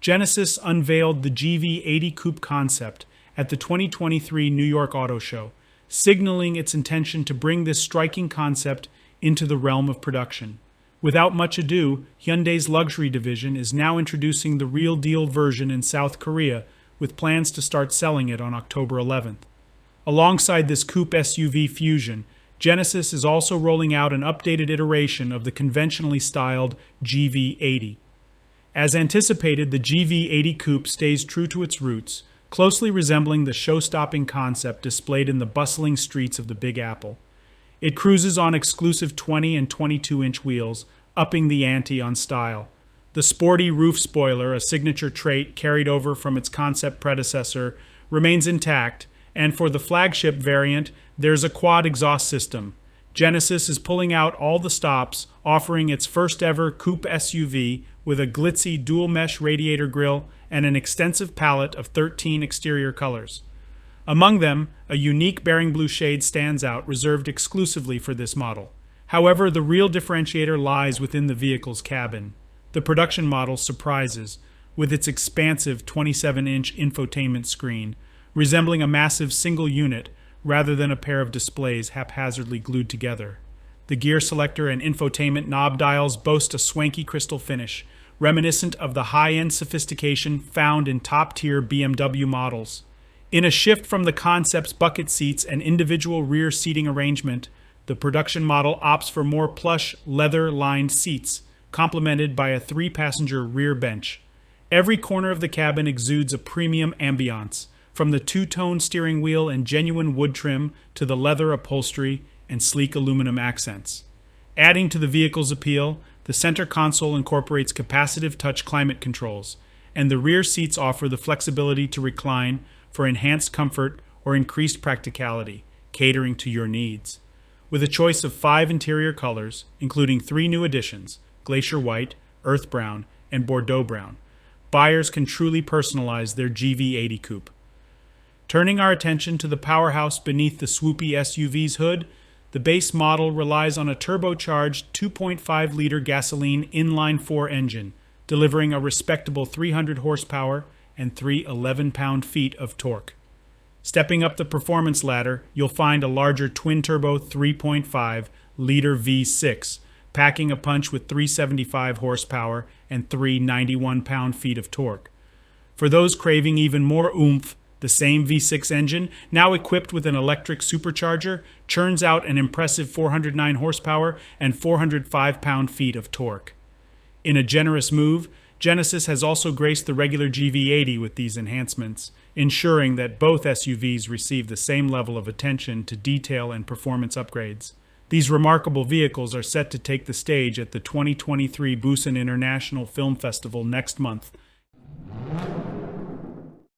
Genesis unveiled the GV80 Coupe Concept at the 2023 New York Auto Show, signaling its intention to bring this striking concept into the realm of production. Without much ado, Hyundai's luxury division is now introducing the real deal version in South Korea, with plans to start selling it on October 11th. Alongside this coupe SUV fusion, Genesis is also rolling out an updated iteration of the conventionally styled GV80. As anticipated, the GV80 Coupe stays true to its roots, closely resembling the show-stopping concept displayed in the bustling streets of the Big Apple. It cruises on exclusive 20 and 22-inch wheels, upping the ante on style. The sporty roof spoiler, a signature trait carried over from its concept predecessor, remains intact, and for the flagship variant, there's a quad exhaust system. Genesis is pulling out all the stops, offering its first-ever coupe SUV with a glitzy dual-mesh radiator grille and an extensive palette of 13 exterior colors. Among them, a unique Bering Blue shade stands out, reserved exclusively for this model. However, the real differentiator lies within the vehicle's cabin. The production model surprises, with its expansive 27-inch infotainment screen, resembling a massive single unit rather than a pair of displays haphazardly glued together. The gear selector and infotainment knob dials boast a swanky crystal finish, reminiscent of the high-end sophistication found in top-tier BMW models. In a shift from the concept's bucket seats and individual rear seating arrangement, the production model opts for more plush, leather-lined seats, complemented by a 3-passenger rear bench. Every corner of the cabin exudes a premium ambiance, from the two-tone steering wheel and genuine wood trim to the leather upholstery and sleek aluminum accents. Adding to the vehicle's appeal, the center console incorporates capacitive touch climate controls, and the rear seats offer the flexibility to recline for enhanced comfort or increased practicality, catering to your needs. With a choice of 5 interior colors, including 3 new additions, glacier white, earth brown, and Bordeaux brown, buyers can truly personalize their GV80 Coupe. Turning our attention to the powerhouse beneath the swoopy SUV's hood, the base model relies on a turbocharged 2.5-liter gasoline inline-4 engine, delivering a respectable 300 horsepower and 3 11-pound-feet of torque. Stepping up the performance ladder, you'll find a larger twin-turbo 3.5-liter V6, packing a punch with 375 horsepower and 3 91-pound-feet of torque. For those craving even more oomph, the same V6 engine, now equipped with an electric supercharger, churns out an impressive 409 horsepower and 405 pound-feet of torque. In a generous move, Genesis has also graced the regular GV80 with these enhancements, ensuring that both SUVs receive the same level of attention to detail and performance upgrades. These remarkable vehicles are set to take the stage at the 2023 Busan International Film Festival next month,